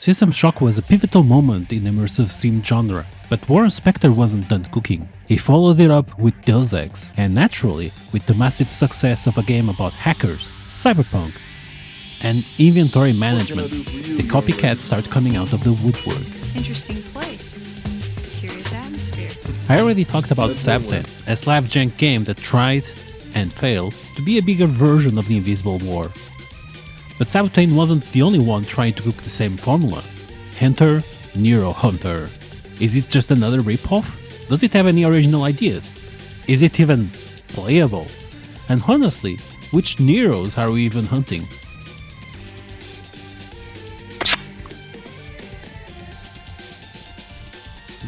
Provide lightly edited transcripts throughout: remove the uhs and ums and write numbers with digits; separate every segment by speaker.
Speaker 1: System Shock was a pivotal moment in immersive sim genre, but Warren Spector wasn't done cooking. He followed it up with Deus Ex, and naturally, with the massive success of a game about hackers, Cyberpunk, and inventory management, the copycats start coming out of the woodwork.
Speaker 2: Interesting place. It's a curious atmosphere.
Speaker 1: I already talked about Sabotage, a Slav-jank game that tried, and failed, to be a bigger version of the Invisible War. But Sabotage wasn't the only one trying to cook the same formula. Enter Neuro Hunter. Is it just another ripoff? Does it have any original ideas? Is it even playable? And honestly, which Neros are we even hunting?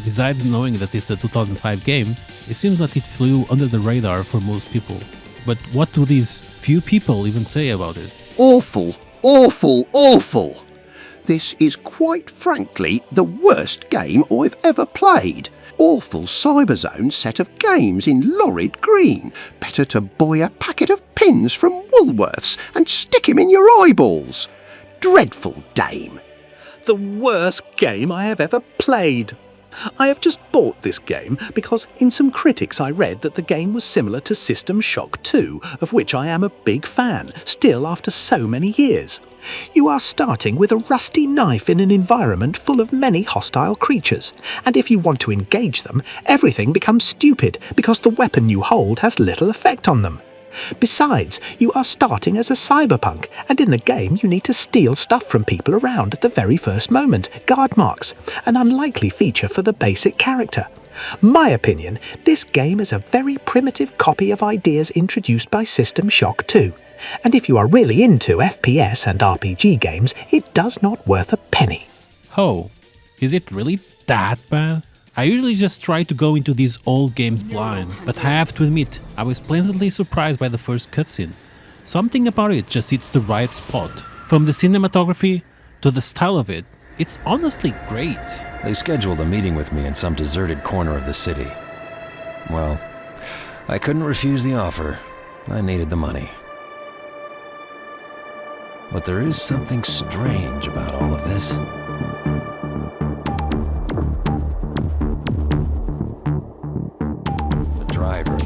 Speaker 1: Besides knowing that it's a 2005 game, it seems that it flew under the radar for most people. But what do these few people even say about it?
Speaker 3: Awful, awful, awful! This is quite frankly the worst game I've ever played. Awful Cyberzone set of games in lurid green. Better to buy a packet of pins from Woolworths and stick 'em in your eyeballs. Dreadful Dame.
Speaker 4: The worst game I have ever played. I have just bought this game because in some critics I read that the game was similar to System Shock 2, of which I am a big fan, still after so many years. You are starting with a rusty knife in an environment full of many hostile creatures, and if you want to engage them, everything becomes stupid because the weapon you hold has little effect on them. Besides, you are starting as a cyberpunk, and in the game you need to steal stuff from people around at the very first moment, guard marks, an unlikely feature for the basic character. My opinion, this game is a very primitive copy of ideas introduced by System Shock 2, and if you are really into FPS and RPG games, it does not worth a penny.
Speaker 1: Oh, is it really that bad? I usually just try to go into these old games blind, but I have to admit, I was pleasantly surprised by the first cutscene. Something about it just hits the right spot. From the cinematography to the style of it, it's honestly great.
Speaker 5: They scheduled a meeting with me in some deserted corner of the city. Well, I couldn't refuse the offer. I needed the money. But there is something strange about all of this.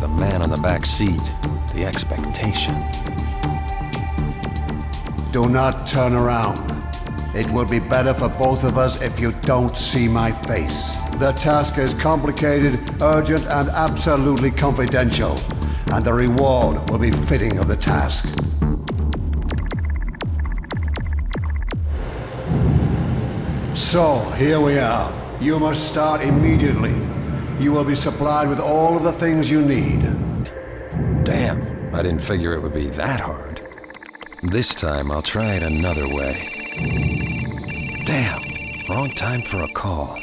Speaker 5: The man on the back seat, the expectation.
Speaker 6: Do not turn around. It will be better for both of us if you don't see my face. The task is complicated, urgent, and absolutely confidential, and the reward will be fitting of the task. So, here we are. You must start immediately. You will be supplied with all of the things you need.
Speaker 5: Damn, I didn't figure it would be that hard. This time I'll try it another way. Damn, wrong time for a call.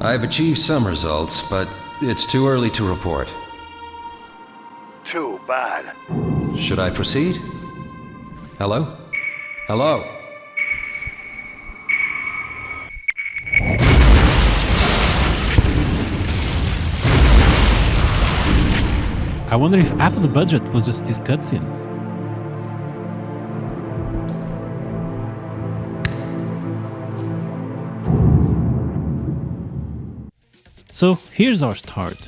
Speaker 5: I've achieved some results, but it's too early to report.
Speaker 6: Too bad.
Speaker 5: Should I proceed? Hello? Hello?
Speaker 1: I wonder if half of the budget was just these cutscenes. So here's our start.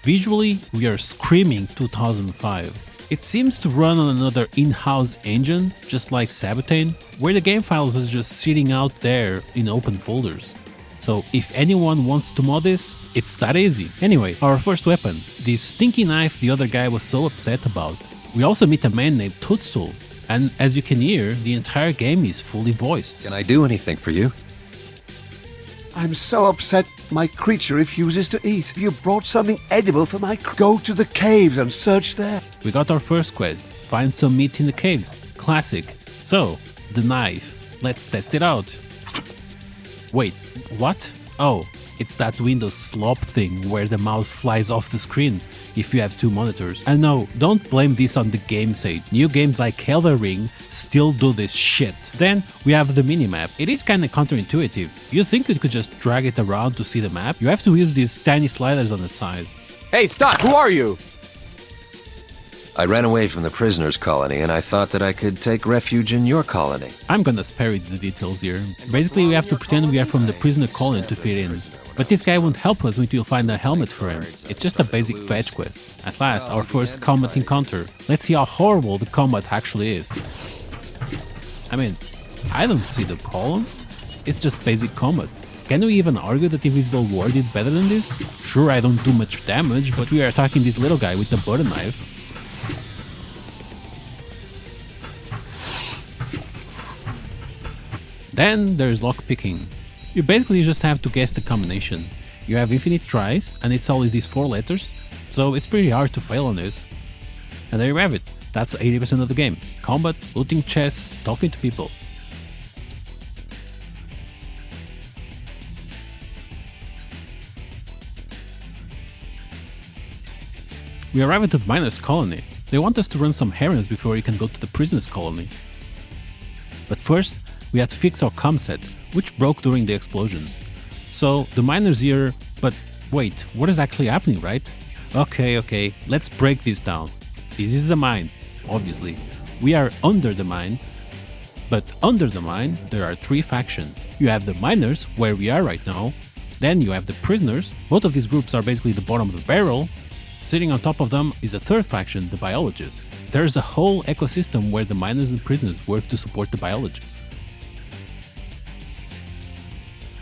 Speaker 1: Visually, we are screaming 2005. It seems to run on another in-house engine, just like Sabotage, where the game files is just sitting out there in open folders. So if anyone wants to mod this, it's that easy. Anyway, our first weapon, this stinky knife the other guy was so upset about. We also meet a man named Toadstool, and as you can hear, the entire game is fully voiced.
Speaker 5: Can I do anything for you?
Speaker 6: I'm so upset my creature refuses to eat. You brought something edible for my Go to the caves and search there.
Speaker 1: We got our first quest, find some meat in the caves. Classic. So, the knife. Let's test it out. Wait, what? Oh, it's that Windows slop thing where the mouse flies off the screen if you have two monitors. And no, don't blame this on the game side. New games like Elden Ring still do this shit. Then we have the minimap. It is kinda counterintuitive. You think you could just drag it around to see the map? You have to use these tiny sliders on the side.
Speaker 7: Hey, stop! Who are you?
Speaker 5: I ran away from the prisoners' colony, and I thought that I could take refuge in your colony.
Speaker 1: I'm gonna spare you the details here. Basically, we have to pretend we are from the prisoner colony to fit in. But this guy won't help us until you find a helmet for him. It's just a basic fetch quest. At last, our first combat encounter. Let's see how horrible the combat actually is. I mean, I don't see the problem. It's just basic combat. Can we even argue that Invisible War did better than this? Sure, I don't do much damage, but we are attacking this little guy with a butter knife. Then there's lockpicking. You basically just have to guess the combination. You have infinite tries, and it's always these 4 letters, so it's pretty hard to fail on this. And there you have it. That's 80% of the game. Combat, looting chests, talking to people. We arrive at the miners' colony. They want us to run some errands before we can go to the prisoners' colony. But first, we had to fix our comm set, which broke during the explosion. So the miners here, but wait, what is actually happening, right? Okay, let's break this down. This is a mine, obviously. We are under the mine, but under the mine there are 3 factions. You have the miners, where we are right now, then you have the prisoners. Both of these groups are basically the bottom of the barrel. Sitting on top of them is a 3rd faction, the Biologists. There's a whole ecosystem where the miners and prisoners work to support the Biologists.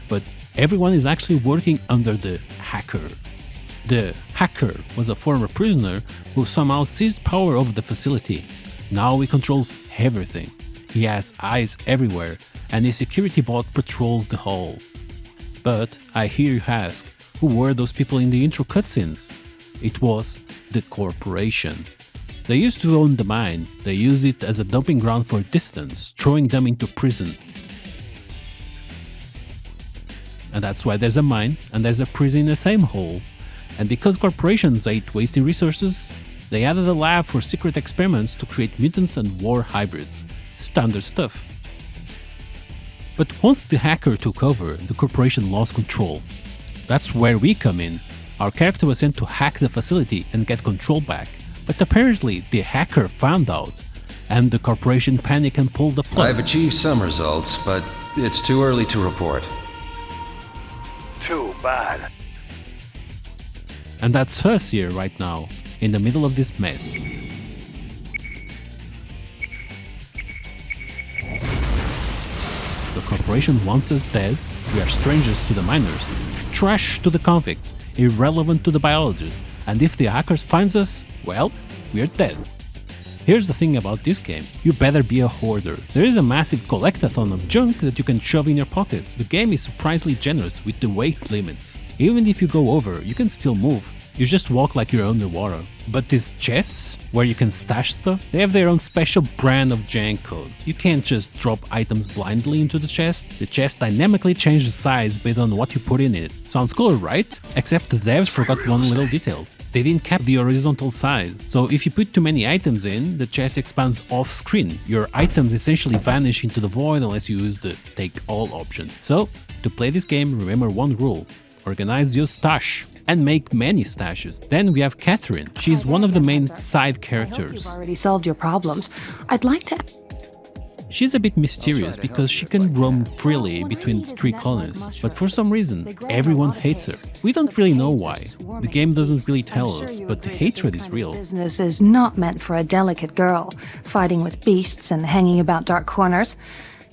Speaker 1: But everyone is actually working under the hacker. The hacker was a former prisoner who somehow seized power over the facility. Now he controls everything. He has eyes everywhere, and his security bot patrols the hall. But I hear you ask, who were those people in the intro cutscenes? It was the corporation. They used to own the mine. They used it as a dumping ground for dissidents, throwing them into prison. And that's why there's a mine and there's a prison in the same hole. And because corporations hate wasting resources, they added a lab for secret experiments to create mutants and war hybrids. Standard stuff. But once the hacker took over, the corporation lost control. That's where we come in. Our character was sent to hack the facility and get control back. But apparently the hacker found out, and the corporation panicked and pulled the plug.
Speaker 5: I've achieved some results, but it's too early to report.
Speaker 6: Too bad.
Speaker 1: And that's us here right now, in the middle of this mess. The corporation wants us dead, we are strangers to the miners, trash to the convicts, irrelevant to the biologists, and if the hackers finds us, well, we're dead. Here's the thing about this game, you better be a hoarder. There is a massive collectathon of junk that you can shove in your pockets. The game is surprisingly generous with the weight limits. Even if you go over, you can still move. You just walk like you're underwater. But these chests, where you can stash stuff, they have their own special brand of jank code. You can't just drop items blindly into the chest. The chest dynamically changes size based on what you put in it. Sounds cool, right? Except the devs forgot one little detail. They didn't cap the horizontal size, so if you put too many items in, the chest expands off screen. Your items essentially vanish into the void unless you use the take all option. So, to play this game, remember one rule: organize your stash and make many stashes. Then we have Catherine. She's one of the main side characters.
Speaker 7: You've already solved your problems. I'd like to...
Speaker 1: She's a bit mysterious because she can roam freely between the 3 colonies, but for some reason, everyone hates her. We don't really know why. The game doesn't really tell us, but the hatred is real.
Speaker 7: Business is not meant for a delicate girl, fighting with beasts and hanging about dark corners.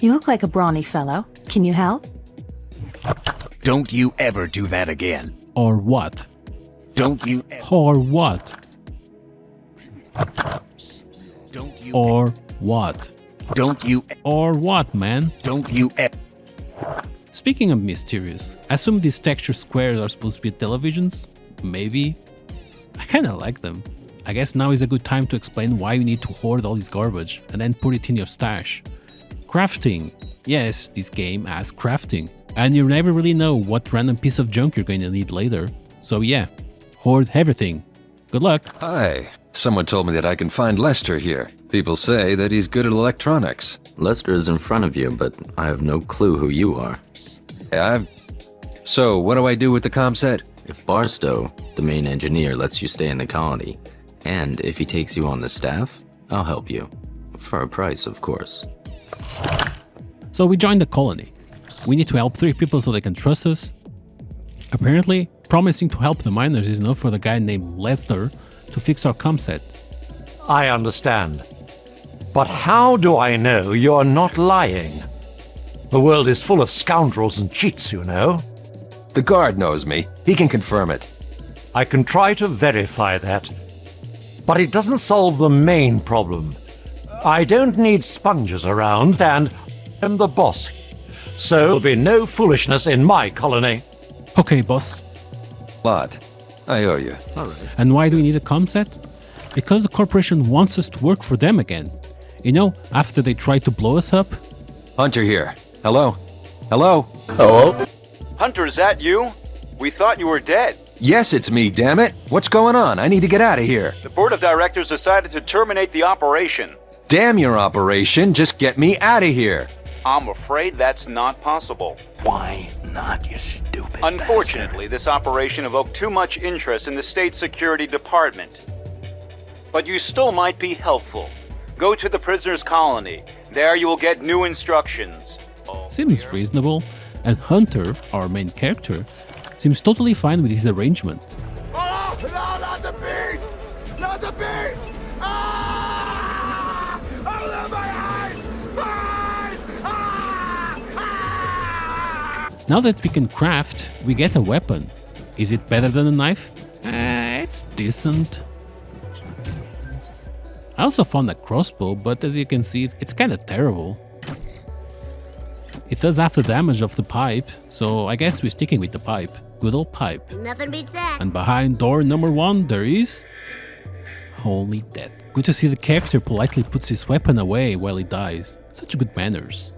Speaker 7: You look like a brawny fellow. Can you help?
Speaker 8: Don't you ever do that again.
Speaker 1: Or what?
Speaker 8: Don't you
Speaker 1: Or what?
Speaker 8: Don't you
Speaker 1: Or what?
Speaker 8: Don't you
Speaker 1: Or what, man?
Speaker 8: Don't you
Speaker 1: Speaking of mysterious, I assume these texture squares are supposed to be televisions? Maybe? I kinda like them. I guess now is a good time to explain why you need to hoard all this garbage and then put it in your stash. Crafting. Yes, this game has crafting. And you never really know what random piece of junk you're going to need later. So yeah, hoard everything. Good luck.
Speaker 5: Hi. Someone told me that I can find Lester here. People say that he's good at electronics.
Speaker 9: Lester is in front of you, but I have no clue who you are.
Speaker 5: So, what do I do with the comm set?
Speaker 9: If Barstow, the main engineer, lets you stay in the colony, And if he takes you on the staff, I'll help you. For a price, of course.
Speaker 1: So we joined the colony. We need to help 3 people so they can trust us. Apparently, promising to help the miners is enough for the guy named Lesnar to fix our comset.
Speaker 10: I understand. But how do I know you're not lying? The world is full of scoundrels and cheats, you know.
Speaker 5: The guard knows me. He can confirm it.
Speaker 10: I can try to verify that. But it doesn't solve the main problem. I don't need sponges around, and I'm the boss. So there'll be no foolishness in my colony.
Speaker 1: Okay, boss.
Speaker 5: Lot. I owe you.
Speaker 9: Alright.
Speaker 1: And why do we need a comset? Because the corporation wants us to work for them again. You know, after they tried to blow us up.
Speaker 5: Hunter here. Hello? Hello?
Speaker 11: Hello? Hunter, is that you? We thought you were dead.
Speaker 5: Yes, it's me, damn it. What's going on? I need to get out of here.
Speaker 11: The board of directors decided to terminate the operation.
Speaker 5: Damn your operation. Just get me out of here.
Speaker 11: I'm afraid that's not possible.
Speaker 8: Why not, you stupid
Speaker 11: Unfortunately, this operation evoked too much interest in the State Security Department. But you still might be helpful. Go to the prisoners' colony. There you will get new instructions.
Speaker 1: Seems reasonable. And Hunter, our main character, seems totally fine with his arrangement.
Speaker 6: Oh, no, not the beast! Not the beast! Ah! Oh, my eyes! My eyes! Ah! Ah!
Speaker 1: Now that we can craft, we get a weapon. Is it better than a knife? It's decent. I also found a crossbow, but as you can see, it's kinda terrible. It does half the damage of the pipe, so I guess we're sticking with the pipe. Good old pipe.
Speaker 12: Nothing beats that.
Speaker 1: And behind door number 1, there is... Holy death. Good to see the character politely puts his weapon away while he dies. Such good manners.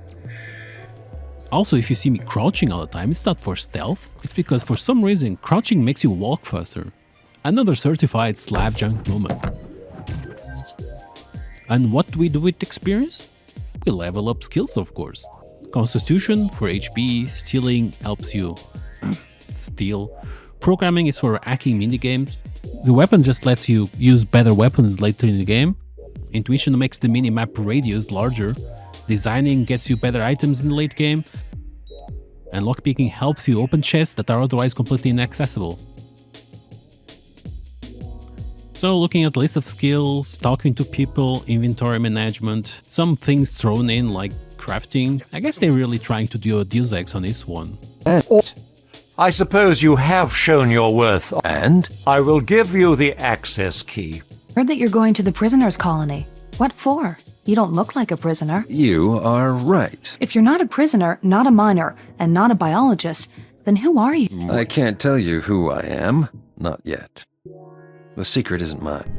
Speaker 1: Also, if you see me crouching all the time, it's not for stealth. It's because for some reason, crouching makes you walk faster. Another certified Slav-jank moment. And what do we do with experience? We level up skills, of course. Constitution for HP, stealing helps you steal. Programming is for hacking minigames. The weapon just lets you use better weapons later in the game. Intuition makes the minimap radius larger. Designing gets you better items in the late game. And lockpicking helps you open chests that are otherwise completely inaccessible. So looking at the list of skills, talking to people, inventory management, some things thrown in like crafting. I guess they're really trying to do a Deus Ex on this one.
Speaker 10: I suppose you have shown your worth.
Speaker 5: And?
Speaker 10: I will give you the access key.
Speaker 7: Heard that you're going to the prisoners' colony. What for? You don't look like a prisoner.
Speaker 5: You are right.
Speaker 7: If you're not a prisoner, not a miner, and not a biologist, then who are you?
Speaker 5: I can't tell you who I am. Not yet. The secret isn't mine.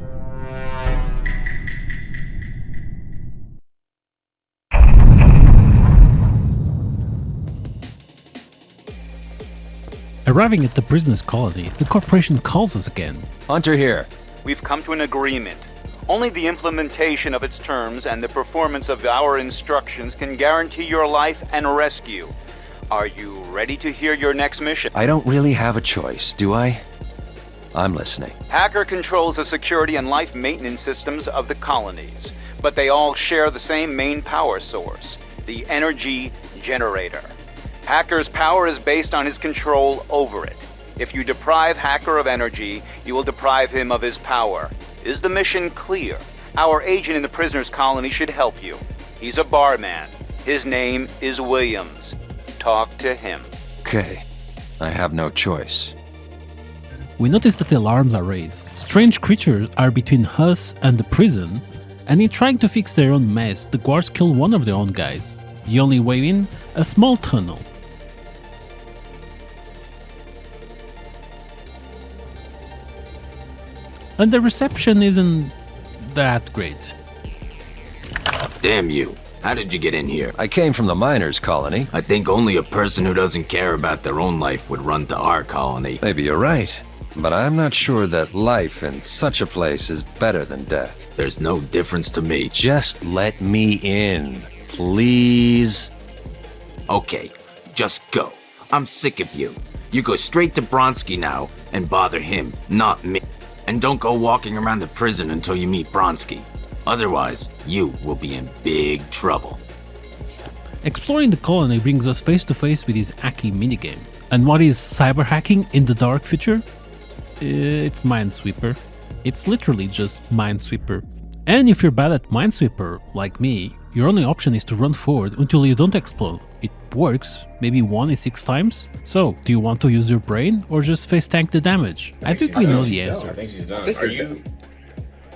Speaker 1: Arriving at the prisoners' colony, the corporation calls us again.
Speaker 5: Hunter here.
Speaker 11: We've come to an agreement. Only the implementation of its terms and the performance of our instructions can guarantee your life and rescue. Are you ready to hear your next mission?
Speaker 5: I don't really have a choice, do I? I'm listening.
Speaker 11: Hacker controls the security and life maintenance systems of the colonies, but they all share the same main power source, the energy generator. Hacker's power is based on his control over it. If you deprive Hacker of energy, you will deprive him of his power. Is the mission clear? Our agent in the prisoners' colony should help you. He's a barman. His name is Williams. Talk to him.
Speaker 5: Okay. I have no choice.
Speaker 1: We notice that the alarms are raised. Strange creatures are between us and the prison, and in trying to fix their own mess, the guards kill one of their own guys. The only way in? A small tunnel. And the reception isn't that great.
Speaker 9: Damn you. How did you get in here?
Speaker 5: I came from the miners' colony.
Speaker 9: I think only a person who doesn't care about their own life would run to our colony.
Speaker 5: Maybe you're right, but I'm not sure that life in such a place is better than death.
Speaker 9: There's no difference to me.
Speaker 5: Just let me in, please.
Speaker 9: Okay, just go. I'm sick of you. You go straight to Bronsky now and bother him, not me. And don't go walking around the prison until you meet Bronsky. Otherwise, you will be in big trouble.
Speaker 1: Exploring the colony brings us face to face with this hacky minigame. And what is cyber hacking in the dark future? It's Minesweeper. It's literally just Minesweeper. And if you're bad at Minesweeper, like me, your only option is to run forward until you don't explode. It works maybe 1 in 6 times. So, do you want to use your brain or just face tank the damage? I think we know the answer.
Speaker 12: I think she's done. Are you,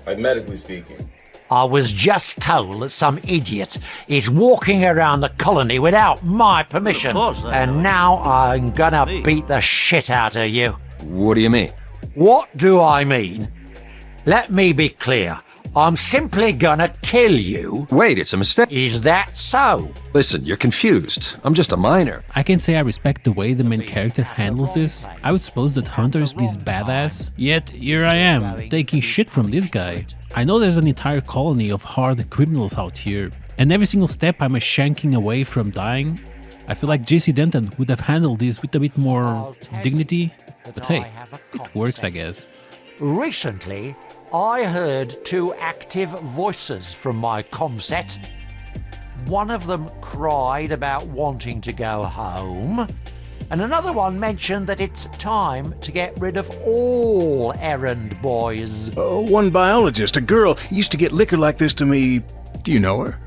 Speaker 12: like, medically speaking?
Speaker 10: I was just told that some idiot is walking around the colony without my permission, and now I'm gonna beat the shit out of you.
Speaker 5: What do you mean?
Speaker 10: What do I mean? Let me be clear. I'm simply gonna kill you.
Speaker 5: Wait, it's a mistake.
Speaker 10: Is that so?
Speaker 5: Listen, you're confused. I'm just a miner.
Speaker 1: I can say I respect the way the main character handles this. I would suppose that Hunter is this badass, yet here I am, taking shit from this guy. I know there's an entire colony of hard criminals out here, and every single step I'm shanking away from dying. I feel like JC Denton would have handled this with a bit more dignity, but hey, it works, I guess.
Speaker 10: Recently, I heard 2 active voices from my comset. One of them cried about wanting to go home, and another one mentioned that it's time to get rid of all errand boys.
Speaker 8: One biologist, a girl, used to get liquor like this to me. Do you know her?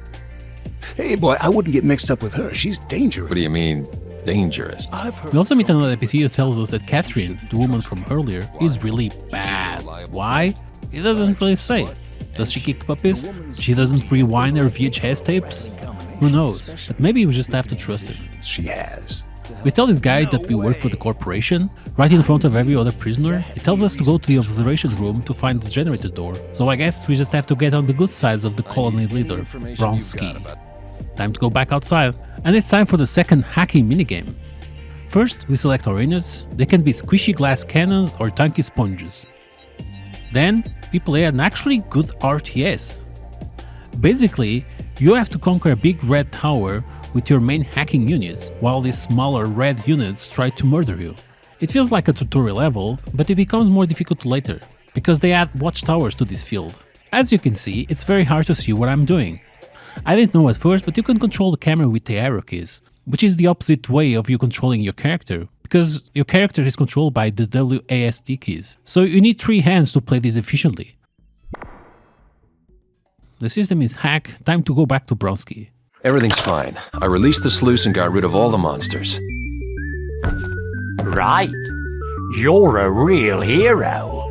Speaker 8: Hey boy, I wouldn't get mixed up with her. She's dangerous.
Speaker 5: What do you mean, dangerous?
Speaker 1: We also meet another NPC who tells us that Catherine, the woman from earlier, is really bad. Why? It doesn't really say. Does she kick puppies? She doesn't rewind her VHS tapes? Who knows? But maybe we just have to trust her.
Speaker 8: She has.
Speaker 1: We tell this guy that we work for the corporation, right in front of every other prisoner. He tells us to go to the observation room to find the generator door, so I guess we just have to get on the good sides of the colony leader, Bronsky. Time to go back outside, and it's time for the second hacking minigame. First, we select our units. They can be squishy glass cannons or tanky sponges. Then, we play an actually good RTS. Basically, you have to conquer a big red tower with your main hacking unit, while these smaller red units try to murder you. It feels like a tutorial level, but it becomes more difficult later, because they add watchtowers to this field. As you can see, it's very hard to see what I'm doing. I didn't know at first, but you can control the camera with the arrow keys, which is the opposite way of you controlling your character, because your character is controlled by the WASD keys. So you need 3 hands to play this efficiently. The system is hacked, time to go back to Bronsky.
Speaker 5: Everything's fine. I released the sluice and got rid of all the monsters.
Speaker 10: Right. You're a real hero.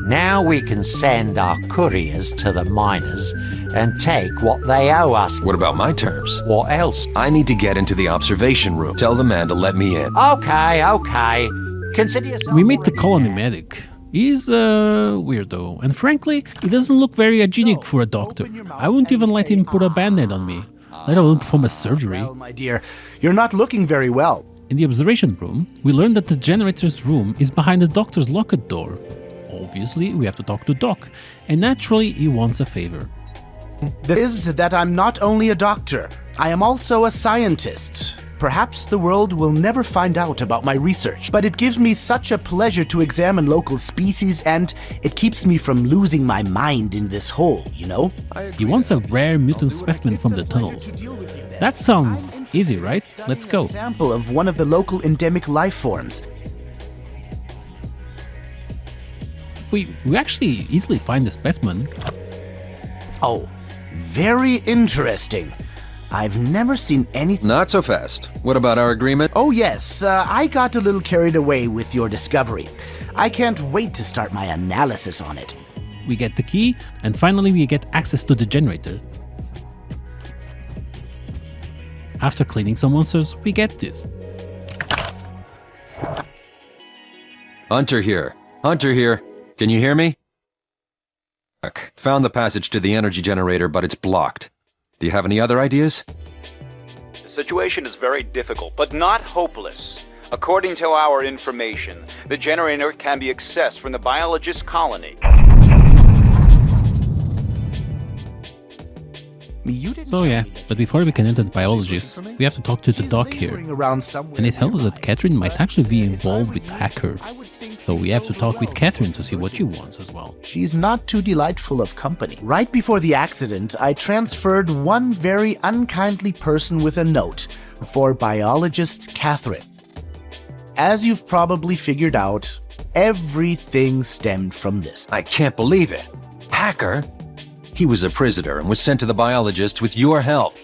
Speaker 10: Now we can send our couriers to the miners and take what they owe us.
Speaker 5: What about my terms?
Speaker 10: What else?
Speaker 5: I need to get into the observation room. Tell the man to let me in.
Speaker 10: Okay. Consider yourself.
Speaker 1: We meet the colony medic. He's a weirdo, and frankly, he doesn't look very hygienic for a doctor. I wouldn't even let him put a band-aid on me, let alone perform a surgery.
Speaker 13: Well, my dear, you're not looking very well.
Speaker 1: In the observation room, we learn that the generator's room is behind the doctor's locked door. Obviously, we have to talk to Doc, and naturally, he wants a favor.
Speaker 13: Is that I'm not only a doctor, I am also a scientist. Perhaps the world will never find out about my research, but it gives me such a pleasure to examine local species, and it keeps me from losing my mind in this hole, you know?
Speaker 1: He wants a rare mutant specimen from the tunnels. That sounds easy, right? Let's go.
Speaker 13: A sample of one of the local endemic life forms.
Speaker 1: We actually easily find the specimen.
Speaker 13: Oh, very interesting. I've never seen anything.
Speaker 5: Not so fast. What about our agreement?
Speaker 13: Oh yes, I got a little carried away with your discovery. I can't wait to start my analysis on it.
Speaker 1: We get the key, and finally we get access to the generator. After cleaning some monsters, we get this.
Speaker 5: Hunter here. Can you hear me? Found the passage to the energy generator, but it's blocked. Do you have any other ideas?
Speaker 11: The situation is very difficult, but not hopeless. According to our information, the generator can be accessed from the Biologist colony.
Speaker 1: So yeah, but before we can enter the Biologists, we have to talk to the doc here. And it tells us that Catherine might actually be involved with Hacker. So we have to talk with Catherine to see what she wants as well.
Speaker 13: She's not too delightful of company. Right before the accident, I transferred one very unkindly person with a note for Biologist Catherine. As you've probably figured out, everything stemmed from this.
Speaker 5: I can't believe it. Hacker? He was a prisoner and was sent to the Biologists with your help.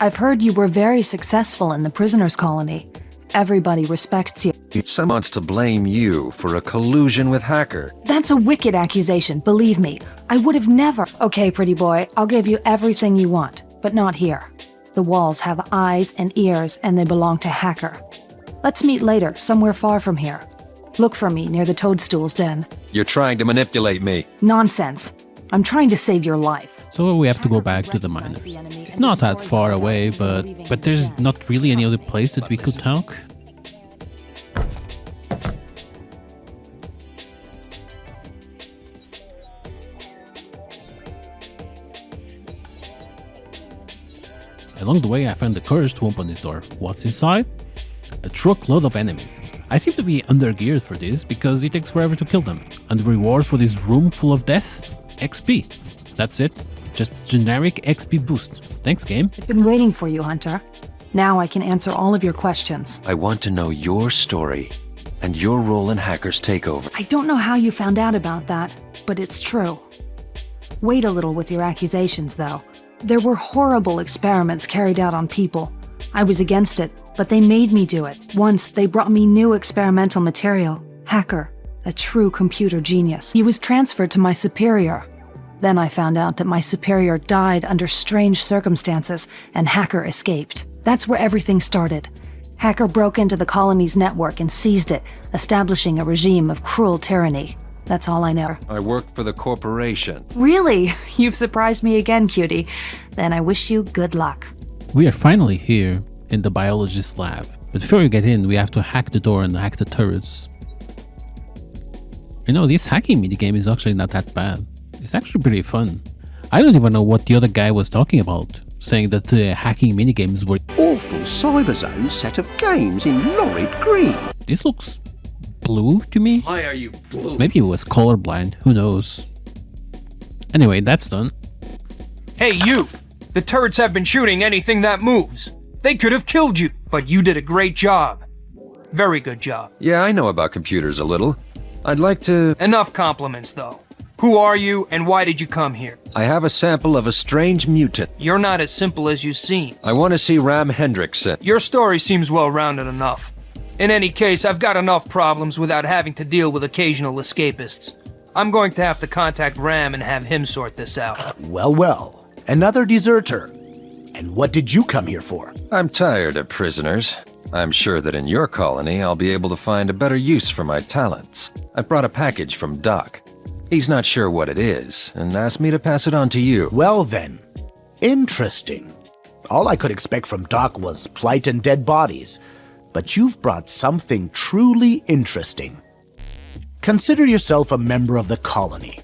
Speaker 7: I've heard you were very successful in the prisoners' colony. Everybody respects you.
Speaker 5: Someone wants to blame you for a collusion with Hacker.
Speaker 7: That's a wicked accusation, believe me. I would have never... Okay, pretty boy, I'll give you everything you want, but not here. The walls have eyes and ears, and they belong to Hacker. Let's meet later, somewhere far from here. Look for me near the Toadstool's den.
Speaker 5: You're trying to manipulate me.
Speaker 7: Nonsense. I'm trying to save your life.
Speaker 1: So we have to go back to the miners. It's not that far away, but there's not really any other place that we could talk. Along the way, I found the courage to open this door. What's inside? A truckload of enemies. I seem to be undergeared for this because it takes forever to kill them. And the reward for this room full of death? XP. That's it. Just generic XP boost. Thanks, game.
Speaker 7: I've been waiting for you, Hunter. Now I can answer all of your questions.
Speaker 5: I want to know your story and your role in Hacker's takeover.
Speaker 7: I don't know how you found out about that, but it's true. Wait a little with your accusations, though. There were horrible experiments carried out on people. I was against it, but they made me do it. Once, they brought me new experimental material. Hacker, a true computer genius. He was transferred to my superior. Then I found out that my superior died under strange circumstances, and Hacker escaped. That's where everything started. Hacker broke into the colony's network and seized it, establishing a regime of cruel tyranny. That's all I know.
Speaker 5: I work for the corporation.
Speaker 7: Really? You've surprised me again, cutie. Then I wish you good luck.
Speaker 1: We are finally here in the Biologist lab. But before we get in, we have to hack the door and hack the turrets. You know, this hacking minigame is actually not that bad. It's actually pretty fun. I don't even know what the other guy was talking about, saying that the hacking minigames were
Speaker 3: awful Cyberzone set of games in lurid green.
Speaker 1: This looks blue to me.
Speaker 12: Why are you blue?
Speaker 1: Maybe it was colorblind, who knows. Anyway, that's done.
Speaker 14: Hey you! The turrets have been shooting anything that moves. They could have killed you, but you did a great job. Very good job.
Speaker 5: Yeah, I know about computers a little. I'd like to...
Speaker 14: Enough compliments, though. Who are you, and why did you come here?
Speaker 5: I have a sample of a strange mutant.
Speaker 14: You're not as simple as you seem.
Speaker 5: I want to see Ram Hendrickson.
Speaker 14: Your story seems well-rounded enough. In any case, I've got enough problems without having to deal with occasional escapists. I'm going to have to contact Ram and have him sort this out.
Speaker 13: Well. Another deserter. And what did you come here for?
Speaker 5: I'm tired of prisoners. I'm sure that in your colony, I'll be able to find a better use for my talents. I've brought a package from Doc. He's not sure what it is, and asked me to pass it on to you.
Speaker 13: Well then. Interesting. All I could expect from Doc was plight and dead bodies. But you've brought something truly interesting. Consider yourself a member of the colony.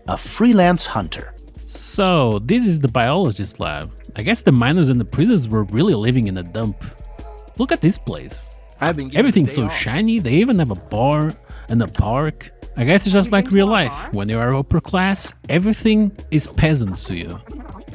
Speaker 13: A freelance hunter.
Speaker 1: So, this is the Biologist lab. I guess the miners and the prisoners were really living in a dump. Look at this place. Everything's so shiny, they even have a bar and a park. I guess it's just like real life. When you are upper class, everything is peasants to you.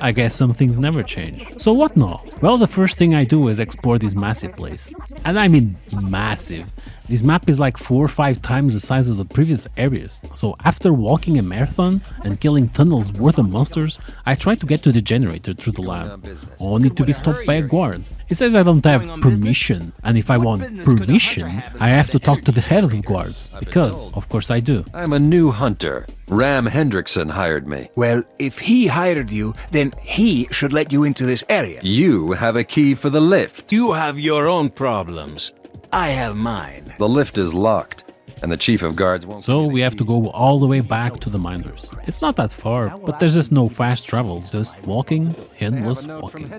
Speaker 1: I guess some things never change. So what now? Well, the first thing I do is explore this massive place. And I mean massive. This map is like 4 or 5 times the size of the previous areas. So after walking a marathon and killing tunnels worth of monsters, I try to get to the generator through the lab, only to be stopped by a guard. It says I don't have permission, and if I want permission, I have to talk to the head of the guards, because, of course, I do.
Speaker 5: I'm a new hunter. Ram Hendrickson hired me.
Speaker 8: Well, if he hired you, then he should let you into this area.
Speaker 5: You have a key for the lift.
Speaker 8: You have your own problems. I have mine.
Speaker 5: The lift is locked, and the chief of guards won't...
Speaker 1: So we have to go all the way back to the miners. It's not that far, but there's just no fast travel, just walking, endless walking.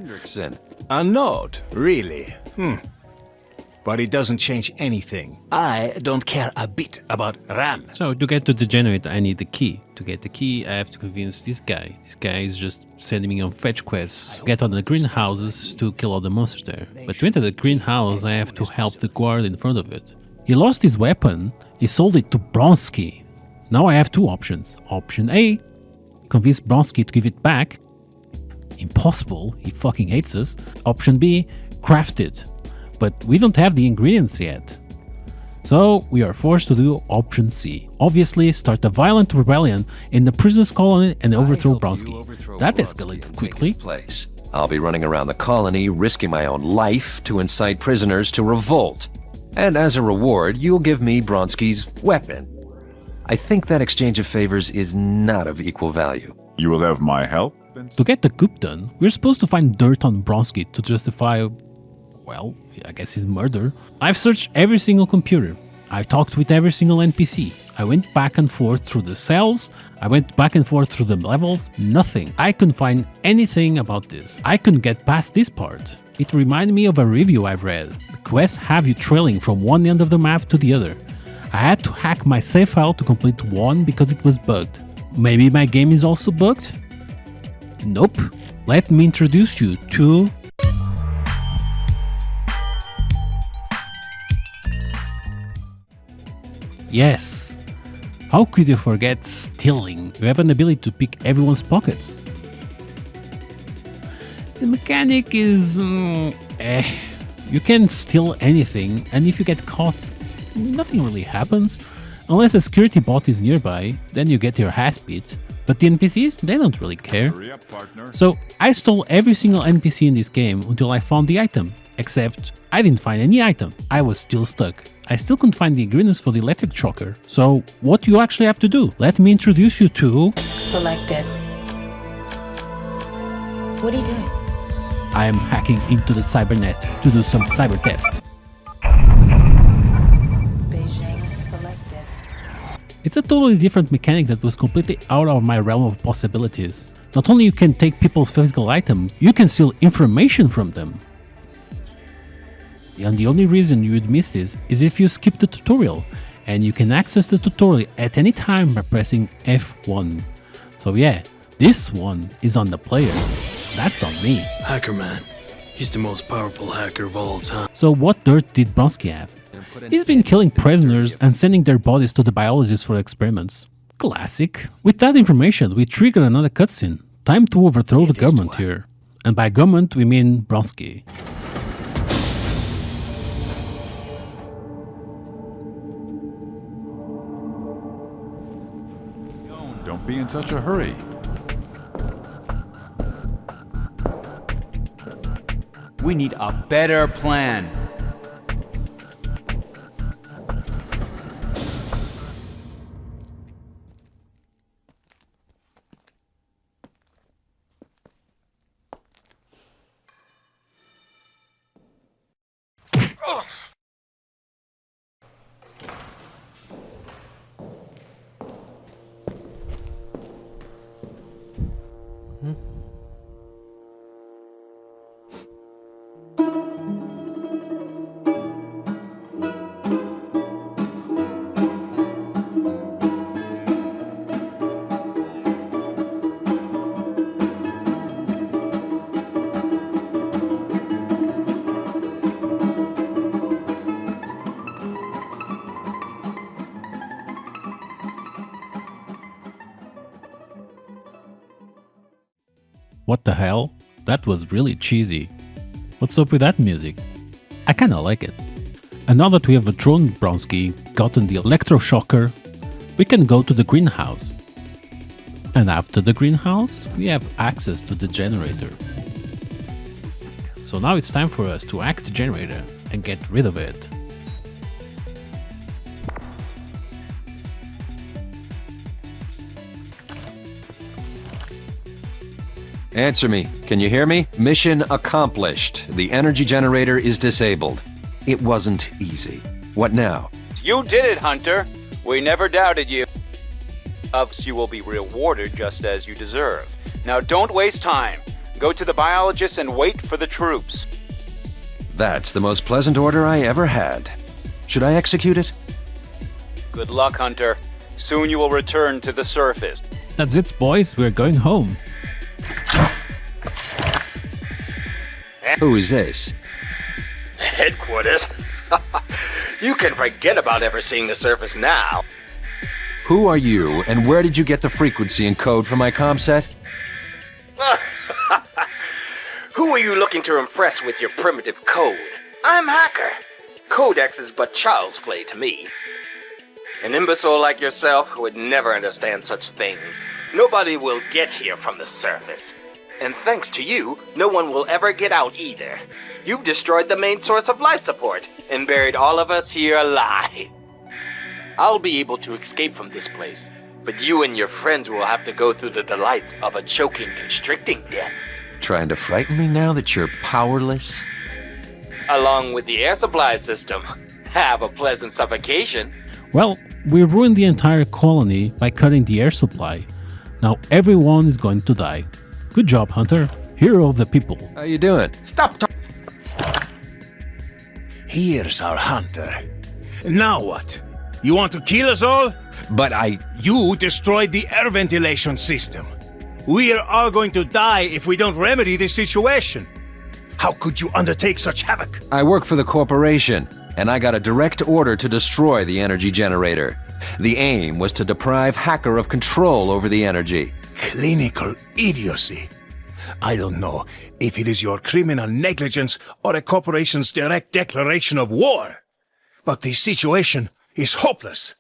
Speaker 8: A note, really? But it doesn't change anything. I don't care a bit about Ram.
Speaker 1: So to get to the generator, I need the key. To get the key, I have to convince this guy. This guy is just sending me on fetch quests to get on the greenhouses to kill all the monsters there. But to enter the greenhouse, I have to help the guard in front of it. He lost his weapon, he sold it to Bronsky. Now I have two options. Option A, convince Bronsky to give it back. Impossible, he fucking hates us. Option B, craft it. But we don't have the ingredients yet. So we are forced to do option C. Obviously, start a violent rebellion in the prisoners' colony and overthrow Bronsky. That escalated quickly.
Speaker 5: I'll be running around the colony, risking my own life to incite prisoners to revolt. And as a reward, you'll give me Bronsky's weapon. I think that exchange of favors is not of equal value.
Speaker 15: You will have my help?
Speaker 1: To get the coup done, we're supposed to find dirt on Bronsky to justify, well, I guess his murder. I've searched every single computer. I talked with every single NPC. I went back and forth through the cells. I went back and forth through the levels. Nothing. I couldn't find anything about this. I couldn't get past this part. It reminded me of a review I've read. The quests have you trailing from one end of the map to the other. I had to hack my save file to complete one because it was bugged. Maybe my game is also bugged? Nope. Let me introduce you to... Yes. How could you forget stealing? You have an ability to pick everyone's pockets. The mechanic is... You can steal anything, and if you get caught, nothing really happens. Unless a security bot is nearby, then you get your ass beat. But the NPCs, they don't really care. So I stole every single NPC in this game until I found the item. Except I didn't find any item. I was still stuck. I still couldn't find the ingredients for the electric choker. So what do you actually have to do? Let me introduce you to...
Speaker 16: Selected. What are you doing?
Speaker 1: I am hacking into the cybernet to do some cyber theft. It's a totally different mechanic that was completely out of my realm of possibilities. Not only you can take people's physical items, you can steal information from them. And the only reason you would miss this is if you skip the tutorial, and you can access the tutorial at any time by pressing F1. So yeah, this one is on the player. That's on me.
Speaker 17: Hacker man. He's the most powerful hacker of all time.
Speaker 1: So what dirt did Bronsky have? He's been killing prisoners and sending their bodies to the biologists for experiments. Classic. With that information, we trigger another cutscene. Time to overthrow the government here. And by government, we mean Bronsky.
Speaker 15: Don't be in such a hurry.
Speaker 18: We need a better plan.
Speaker 1: What the hell? That was really cheesy. What's up with that music? I kinda like it. And now that we have thrown Bronsky, gotten the electroshocker, we can go to the greenhouse. And after the greenhouse, we have access to the generator. So now it's time for us to hack the generator and get rid of it.
Speaker 5: Answer me. Can you hear me? Mission accomplished. The energy generator is disabled. It wasn't easy. What now?
Speaker 11: You did it, Hunter. We never doubted you. You will be rewarded just as you deserve. Now don't waste time. Go to the Biologists and wait for the troops.
Speaker 5: That's the most pleasant order I ever had. Should I execute it?
Speaker 11: Good luck, Hunter. Soon you will return to the surface.
Speaker 1: That's it, boys. We're going home.
Speaker 5: Who is this?
Speaker 17: Headquarters?
Speaker 19: You can forget about ever seeing the surface now.
Speaker 5: Who are you, and where did you get the frequency and code for my comm set?
Speaker 19: Who are you looking to impress with your primitive code? I'm Hacker. Codex is but child's play to me. An imbecile like yourself would never understand such things. Nobody will get here from the surface. And thanks to you, no one will ever get out either. You've destroyed the main source of life support and buried all of us here alive. I'll be able to escape from this place, but you and your friends will have to go through the delights of a choking, constricting death.
Speaker 5: Trying to frighten me now that you're powerless?
Speaker 19: Along with the air supply system. Have a pleasant suffocation.
Speaker 1: Well, we ruined the entire colony by cutting the air supply. Now everyone is going to die. Good job, Hunter. Hero of the people.
Speaker 5: How you doing?
Speaker 19: Stop talking.
Speaker 8: Here's our Hunter. Now what? You want to kill us all?
Speaker 5: But
Speaker 8: You destroyed the air ventilation system. We are all going to die if we don't remedy this situation. How could you undertake such havoc?
Speaker 5: I work for the corporation, and I got a direct order to destroy the energy generator. The aim was to deprive Hacker of control over the energy.
Speaker 8: Clinical idiocy. I don't know if it is your criminal negligence or a corporation's direct declaration of war, but the situation is hopeless.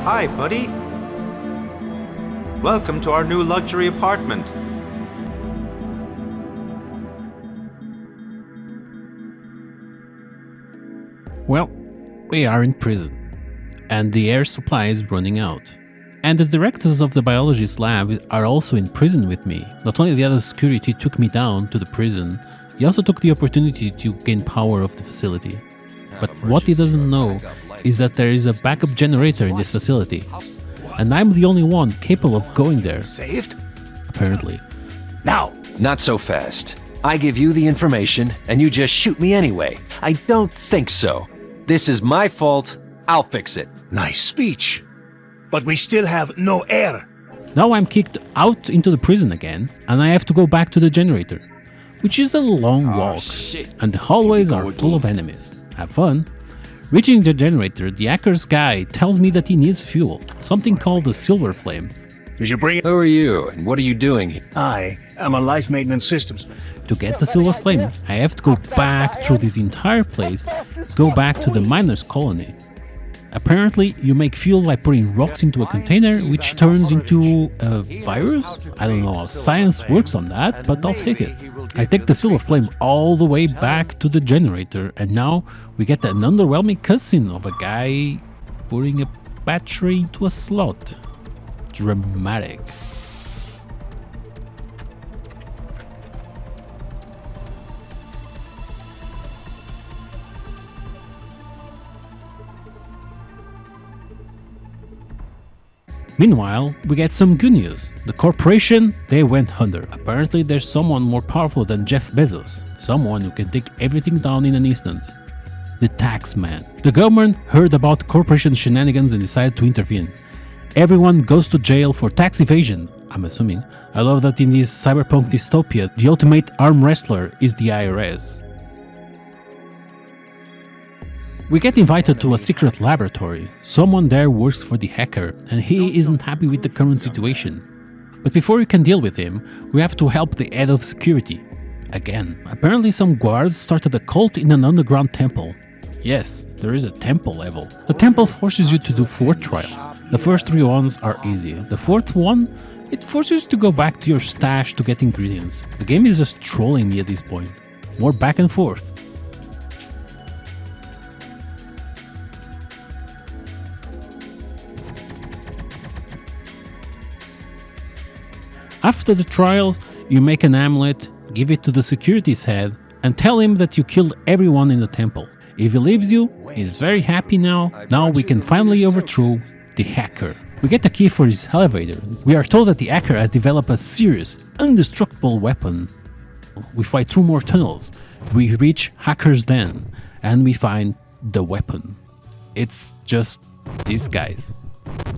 Speaker 20: Hi, buddy. Welcome to our new luxury apartment.
Speaker 1: Well, we are in prison, and the air supply is running out. And the directors of the Biologist lab are also in prison with me. Not only the other security took me down to the prison, he also took the opportunity to gain power of the facility. But what he doesn't know is that there is a backup generator in this facility, and I'm the only one capable of going there.
Speaker 8: Saved?
Speaker 1: Apparently.
Speaker 8: Now!
Speaker 5: Not so fast. I give you the information, and you just shoot me anyway. I don't think so. This is my fault. I'll fix it.
Speaker 8: Nice speech. But we still have no air.
Speaker 1: Now I'm kicked out into the prison again, and I have to go back to the generator, which is a long walk, and the hallways are full of enemies. Have fun. Reaching the generator, the hacker's guy tells me that he needs fuel, something called the silver flame.
Speaker 8: Did you bring it?
Speaker 5: Who are you, and what are you doing here?
Speaker 8: I am a life maintenance systems.
Speaker 1: To get the silver flame, I have to go back through this entire place, go back to the miners' colony. Apparently, you make fuel by putting rocks into a container, which turns into a virus? I don't know how science works on that, but I'll take it. I take the silver flame all the way back to the generator, and now we get an underwhelming cutscene of a guy putting a battery into a slot. Dramatic. Meanwhile, we get some good news. The corporation, they went under. Apparently there's someone more powerful than Jeff Bezos. Someone who can take everything down in an instant. The tax man. The government heard about corporation shenanigans and decided to intervene. Everyone goes to jail for tax evasion, I'm assuming. I love that in this cyberpunk dystopia, the ultimate arm wrestler is the IRS. We get invited to a secret laboratory. Someone there works for the hacker, and he isn't happy with the current situation. But before we can deal with him, we have to help the head of security. Again, apparently some guards started a cult in an underground temple. Yes, there is a temple level. The temple forces you to do 4 trials. The first 3 ones are easy. The 4th one, it forces you to go back to your stash to get ingredients. The game is just trolling me at this point. More back and forth. After the trials, you make an amulet, give it to the security's head, and tell him that you killed everyone in the temple. If he leaves you, he's very happy now. Now we can finally overthrow the hacker. We get the key for his elevator. We are told that the hacker has developed a serious, indestructible weapon. We fight through more tunnels. We reach Hacker's Den, and we find the weapon. It's just these guys.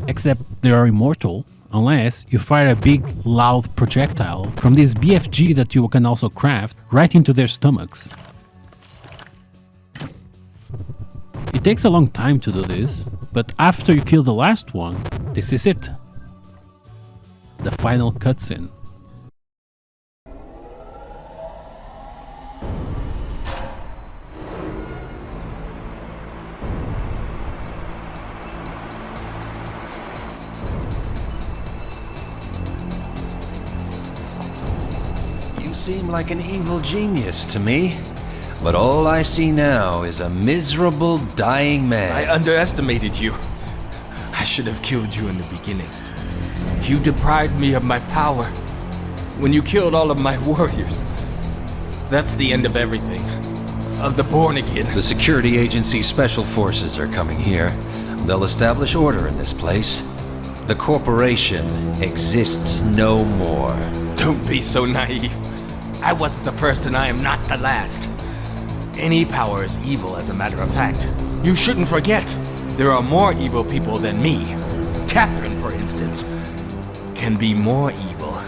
Speaker 1: Except they are immortal, unless you fire a big, loud projectile from this BFG that you can also craft right into their stomachs. It takes a long time to do this, but after you kill the last one, this is it. The final cutscene.
Speaker 5: You seem like an evil genius to me. But all I see now is a miserable, dying man.
Speaker 21: I underestimated you. I should have killed you in the beginning. You deprived me of my power when you killed all of my warriors. That's the end of everything. Of the born again.
Speaker 5: The security agency special forces are coming here. They'll establish order in this place. The corporation exists no more.
Speaker 21: Don't be so naive. I wasn't the first and I am not the last. Any power is evil, as a matter of fact. You shouldn't forget, there are more evil people than me. Catherine, for instance, can be more evil.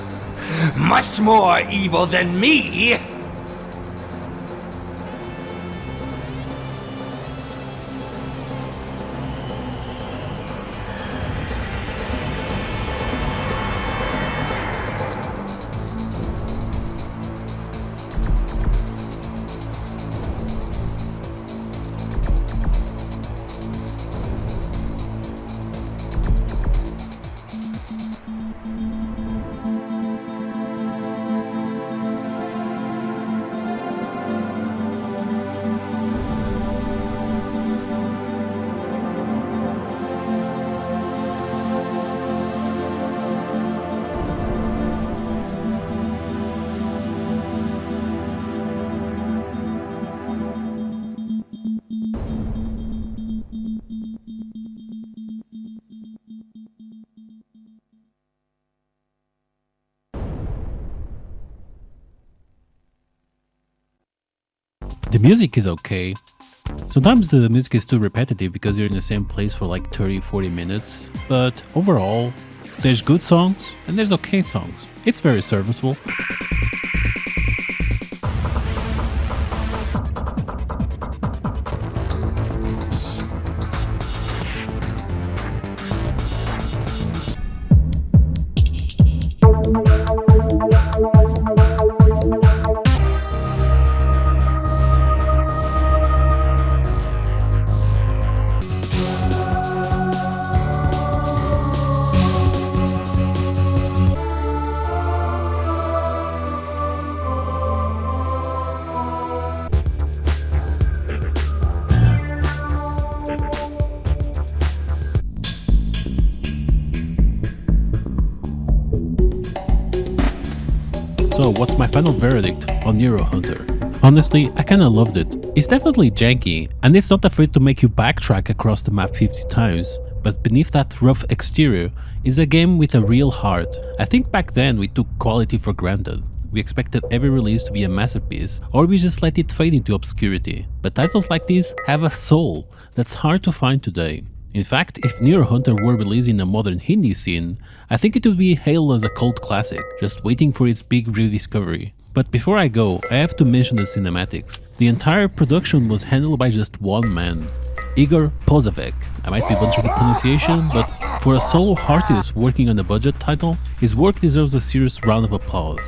Speaker 21: Much more evil than me!
Speaker 1: The music is okay. Sometimes the music is too repetitive because you're in the same place for like 30-40 minutes, but overall, there's good songs and there's okay songs. It's very serviceable. So what's my final verdict on Neuro Hunter? Honestly, I kinda loved it. It's definitely janky, and it's not afraid to make you backtrack across the map 50 times, but beneath that rough exterior is a game with a real heart. I think back then we took quality for granted. We expected every release to be a masterpiece, or we just let it fade into obscurity. But titles like this have a soul that's hard to find today. In fact, if Neuro Hunter were released in a modern Hindi scene, I think it would be hailed as a cult classic, just waiting for its big rediscovery. But before I go, I have to mention the cinematics. The entire production was handled by just one man, Igor Pozovec. I might be butchering the pronunciation, but for a solo artist working on a budget title, his work deserves a serious round of applause.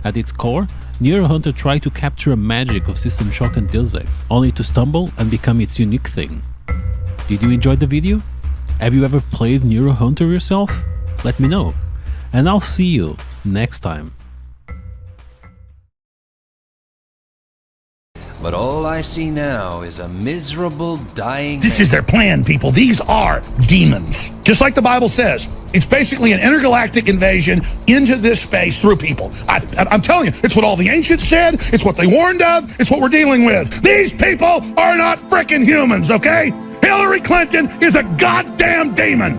Speaker 1: At its core, Neuro Hunter tried to capture a magic of System Shock and Deus Ex, only to stumble and become its unique thing. Did you enjoy the video? Have you ever played Neuro Hunter yourself? Let me know, and I'll see you next time.
Speaker 5: But all I see now is a miserable, dying...
Speaker 2: This is their plan, people. These are demons. Just like the Bible says, it's basically an intergalactic invasion into this space through people. I'm telling you, it's what all the ancients said, it's what they warned of, it's what we're dealing with. These people are not frickin' humans, okay? Hillary Clinton is a goddamn demon.